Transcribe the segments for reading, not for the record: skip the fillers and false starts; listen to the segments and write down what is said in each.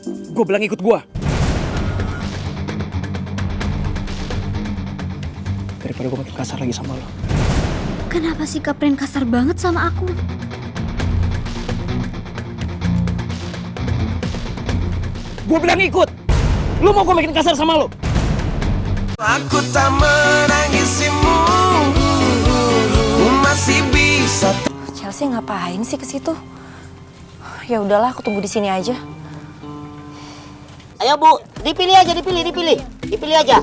Gue bilang ikut gue. Daripada gue makin kasar lagi sama lo. Kenapa sikap Ren kasar banget sama aku? Gue bilang ikut. Lu mau gue makin kasar sama lo? Aku tak menangisimu, ku masih bisa. Chelsea ngapain sih ke situ? Ya udahlah, aku tunggu di sini aja. Ayo Bu, dipilih aja, dipilih aja.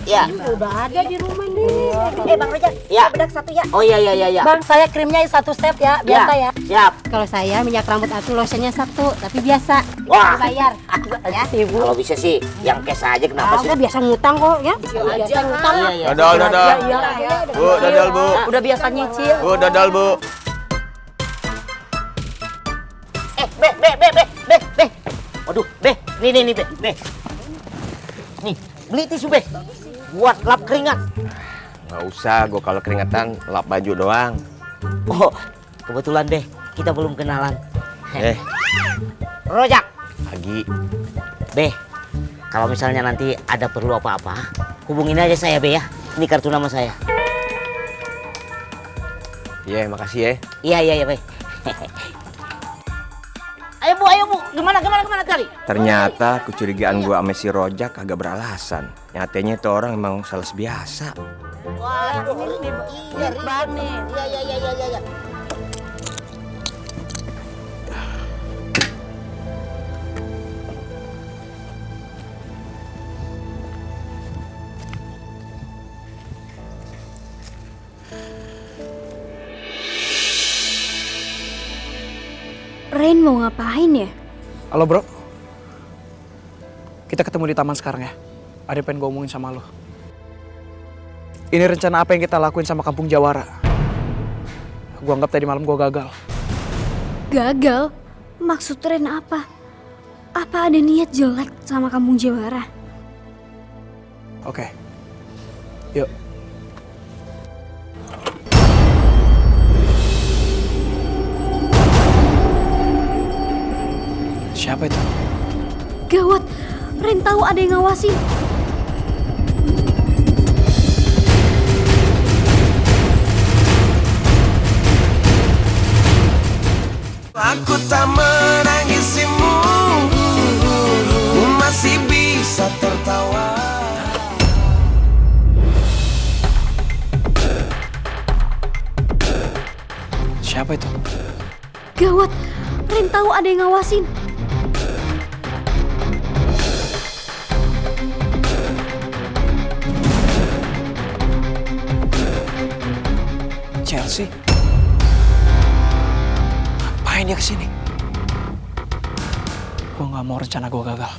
Ya. Udah ada di rumah nih. Bang Rojak, Ya. bedak satu ya. Oh iya. Bang, saya krimnya satu step ya, biasa ya. Siap. Kalau saya minyak rambut aku lotionnya satu, tapi biasa. Wah. Bayar. Ya, Ibu. Kalau bisa sih, yang cash aja kenapa sih? Udah biasa ngutang kok ya. Biasa ngutang. Iya. Dadal. Iya. Bu, dadal bu. Udah biasa nyicil. Bu, dadal bu. Be. Waduh, Be. Nih, Be. Nih, beli tisu, Be. Buat lap keringat. Nggak usah, gue kalau keringetan lap baju doang. Oh, kebetulan, Be. Kita belum kenalan. Rojak. Lagi. Be, kalau misalnya nanti ada perlu apa-apa, hubungin aja saya, Be ya. Ini kartu nama saya. Iya, makasih ya. Iya, Be. Ayo Bu. Gimana tadi? Ternyata kecurigaan gue sama si Rojak kagak beralasan. Nyatanya itu orang emang sales biasa. Wah, iya, nih. Iya. Ren mau ngapain ya? Halo bro. Kita ketemu di taman sekarang ya. Ada yang pengen gue omongin sama lo. Ini rencana apa yang kita lakuin sama Kampung Jawara. Gue anggap tadi malam gue gagal. Gagal? Maksud Ren apa? Apa ada niat jelek sama Kampung Jawara? Oke. Yuk. Siapa itu? Gawat, Ren tahu ada yang ngawasin. Aku tak menangisimu, ku masih bisa tertawa. Siapa itu? Gawat, Ren tahu ada yang ngawasin. Chelsea. Ngapain dia kesini? Gue gak mau rencana gue gagal.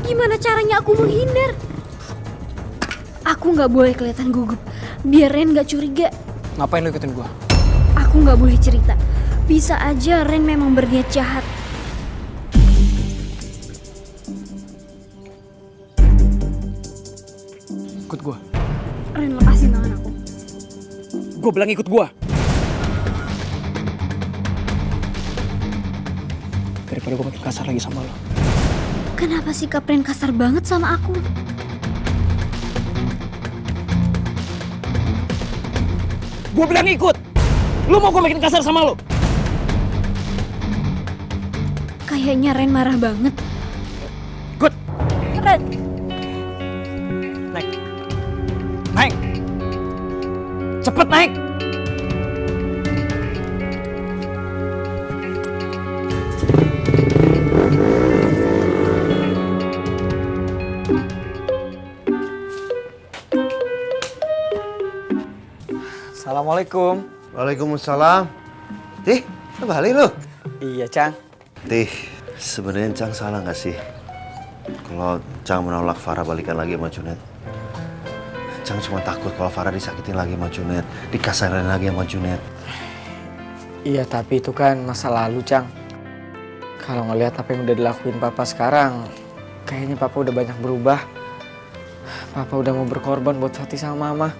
Gimana caranya aku menghindar? Aku nggak boleh kelihatan gugup, biar Ren nggak curiga. Ngapain lu ikutin gue? Aku nggak boleh cerita. Bisa aja Ren memang berniat jahat. Ikut gue. Ren, lepasin tangan aku. Gue bilang ikut gue. Daripada gue makin kasar lagi sama lo. Kenapa sikap Ren kasar banget sama aku? Gue bilang ikut. Lu mau gue makin kasar sama lo? Kayaknya Ren marah banget. Good. Ren, Naik. Cepet naik. Assalamualaikum. Waalaikumsalam. Tih, balik lu. Iya, Cang. Tih, sebenarnya Cang salah nggak sih? Kalau Cang menolak Farah balikan lagi sama Junet. Cang cuma takut kalau Farah disakitin lagi sama Junet, dikasarin lagi sama Junet. Iya, tapi itu kan masa lalu, Cang. Kalau ngelihat apa yang udah dilakuin Papa sekarang, kayaknya Papa udah banyak berubah. Papa udah mau berkorban buat Fatih sama Mama.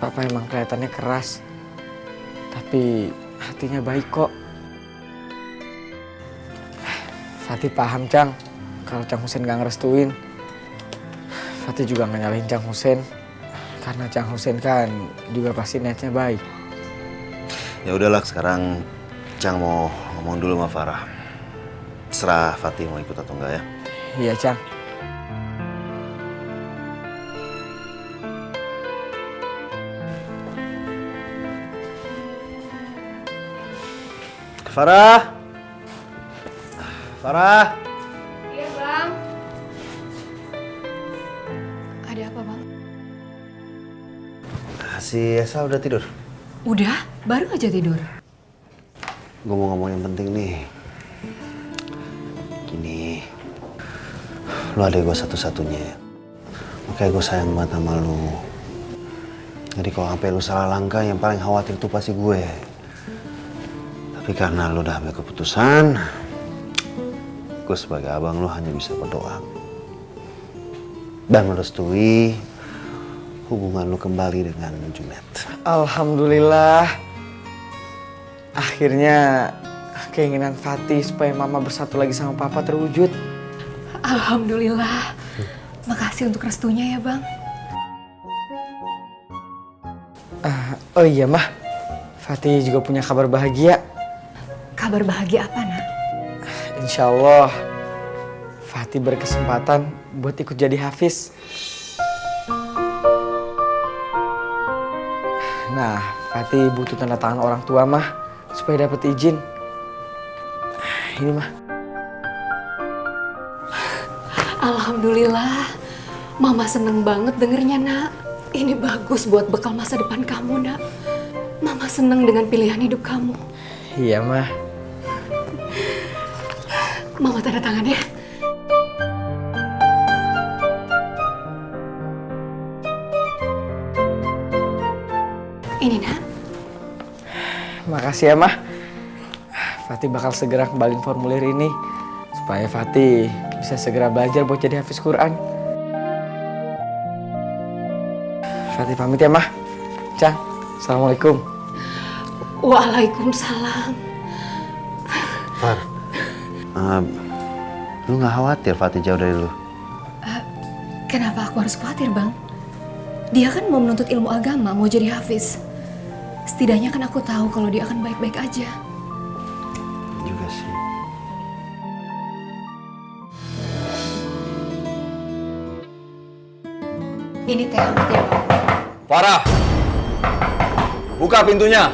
Papa emang kelihatannya keras, tapi hatinya baik kok. Fatih paham, Cang, kalau Cang Husen gak ngerestuin. Fatih juga gak nyalahin Cang Husen, karena Cang Husen kan juga pasti niatnya baik. Ya udahlah, sekarang Cang mau ngomong dulu sama Farah. Terserah Fatih mau ikut atau enggak ya. Iya, Cang. Farah! Farah! Iya, Bang. Ada apa, Bang? Si Esa udah tidur? Udah, baru aja tidur. Gue mau ngomong yang penting nih. Gini, lu adik gue satu-satunya. Makanya gue sayang banget sama lu. Jadi kalau sampai lu salah langkah, yang paling khawatir itu pasti gue. Tapi karena lu udah ambil keputusan, gue sebagai abang lu hanya bisa berdoa dan merestui hubungan lu kembali dengan Junet. Alhamdulillah. Akhirnya keinginan Fatih supaya Mama bersatu lagi sama Papa terwujud. Alhamdulillah. Makasih untuk restunya ya, Bang. Oh iya, Mah. Fatih juga punya kabar bahagia. Kabar bahagia apa, Nak? Insya Allah Fatih berkesempatan buat ikut jadi hafiz. Nah, Fatih butuh tanda tangan orang tua, Mah, supaya dapat izin. Ini, Mah. Alhamdulillah. Mama seneng banget dengernya, Nak. Ini bagus buat bekal masa depan kamu, Nak. Mama seneng dengan pilihan hidup kamu. Iya, Mah. Mama tanda tangan ya. Ini, Nak. Makasih ya, Mah. Fatih bakal segera kembaliin formulir ini supaya Fatih bisa segera belajar buat jadi hafiz Quran. Fatih pamit ya, Mah. Cang, Assalamualaikum. Waalaikumsalam. Far, lu gak khawatir Fatih jauh dari lu? Kenapa aku harus khawatir, Bang? Dia kan mau menuntut ilmu agama, mau jadi hafiz. Setidaknya kan aku tahu kalau dia akan baik-baik aja. Juga sih. Ini teh hangat ya, Bang. Farah, buka pintunya.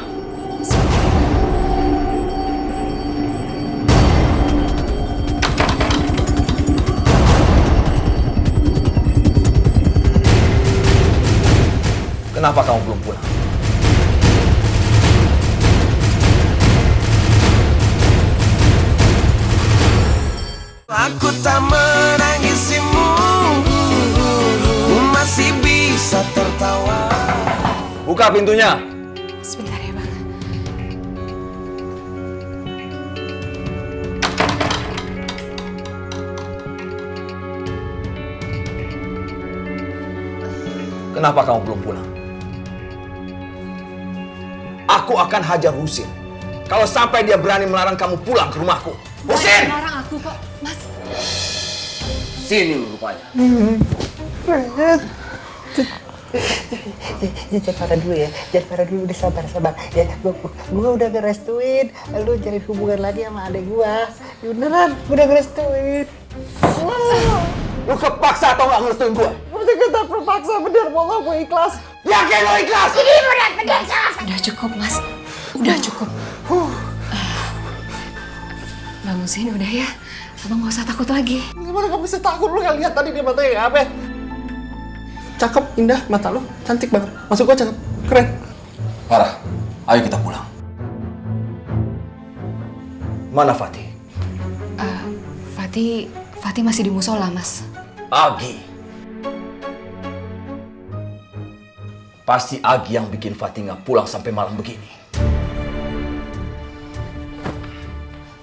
Kenapa kamu belum pulang? Aku tak menangisimu, ku masih bisa tertawa. Buka pintunya. Sebentar ya, Bang. Kenapa kamu belum pulang? Aku akan hajar Husin kalau sampai dia berani melarang kamu pulang ke rumahku. Husin! Larang aku kok, Mas. Sini lu rupanya. Jangan parah dulu ya, jangan parah dulu, udah sabar. Ya, gua udah ngerestuin, lu jalin hubungan lagi sama adek gua. Beneran, gua udah ngerestuin. Lu kepaksa atau nggak ngerestuin gue? Masa kita terpaksa, bener, mau gua ikhlas. Yakin lo ikhlas? Udah cukup, Mas. Udah cukup. Bang Husin, udah ya. Abang gak usah takut lagi. Gimana kamu bisa takut, lu gak lihat tadi dia matanya apa? Cakep, indah mata lu, cantik banget. Masuk gua cakep, keren. Farah, ayo kita pulang. Mana Fatih? Fatih masih di musola, Mas. Agi. Pasti Agi yang bikin Fatih nggak pulang sampai malam begini.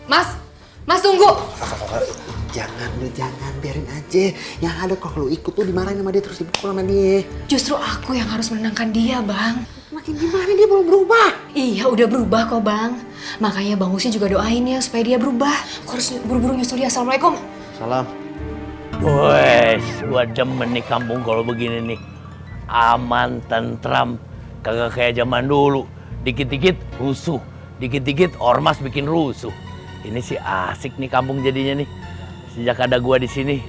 Mas tunggu. Jangan, udah jangan, biarin aja. Yang ada kalau lu ikut tuh dimarahin sama dia terus dipukul sama dia. Justru aku yang harus menenangkan dia, Bang. Makin gimana dia belum berubah? Iya, udah berubah kok, Bang. Makanya Bang Usi juga doain ya supaya dia berubah. Aku harus buru-buru nyusul dia. Assalamualaikum. Salam. Wes, gua demen nih kampung kalau begini nih. Aman, tentram, kagak kayak zaman dulu. Dikit-dikit rusuh, dikit-dikit ormas bikin rusuh. Ini sih asik nih kampung jadinya nih. Sejak ada gua di sini.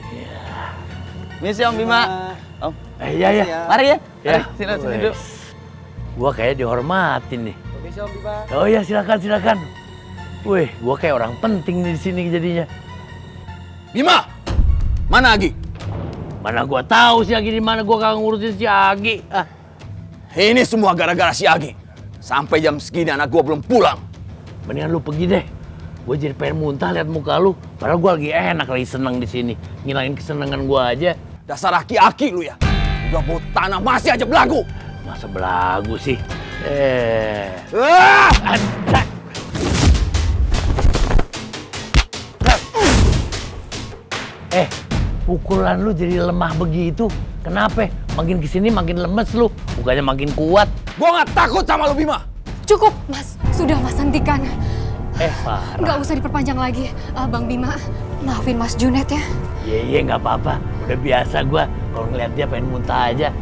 Misi Om Bima. Om. Iya. Mari ya. Ya, Sini dulu. Gua kayak dihormatin nih. Oh iya, silakan. Wih, gua kayak orang penting nih di sini jadinya. Bima. Mana Agi? Mana gua tahu si Agi di mana, gua kagak ngurusin si Agi. Ini semua gara-gara si Agi. Sampai jam segini anak gua belum pulang. Mendingan lu pergi deh. Gue jadi pengen muntah lihat muka lu. Padahal gue lagi enak, lagi seneng di sini. Ngilangin kesenangan gue aja. Dasar aki-aki lu ya. Udah bawa tanah masih aja belagu. Masa belagu sih? Pukulan lu jadi lemah begitu. Kenapa? Makin kesini makin lemes lu. Bukannya makin kuat. Gue gak takut sama lu Bima. Cukup, Mas. Sudah, Mas, hentikan. Parah. Nggak usah diperpanjang lagi. Bang Bima, maafin Mas Junet ya. Iya, nggak apa-apa. Udah biasa gue. Kalau ngeliat dia pengen muntah aja.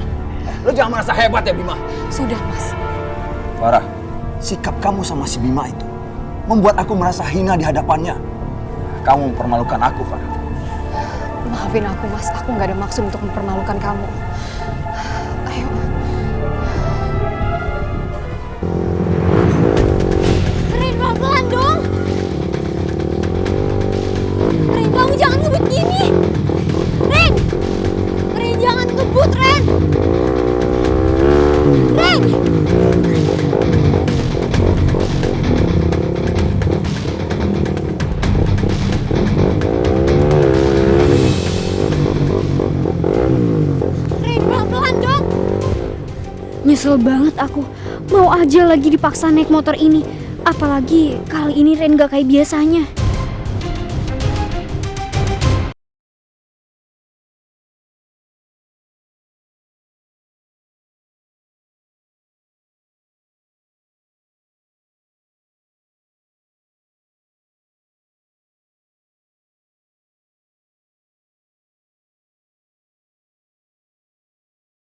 Lu jangan merasa hebat ya Bima. Sudah, Mas. Farah, sikap kamu sama si Bima itu membuat aku merasa hina di hadapannya. Kamu mempermalukan aku, Farah. Maafin aku, Mas. Aku nggak ada maksud untuk mempermalukan kamu. Ayo. Ren, pelan-pelan dong. Ren, kamu jangan ngebut gini. Ren, jangan ngebut, Ren. Ren. Nyesel banget aku. Mau aja lagi dipaksa naik motor ini. Apalagi kali ini Ren gak kayak biasanya.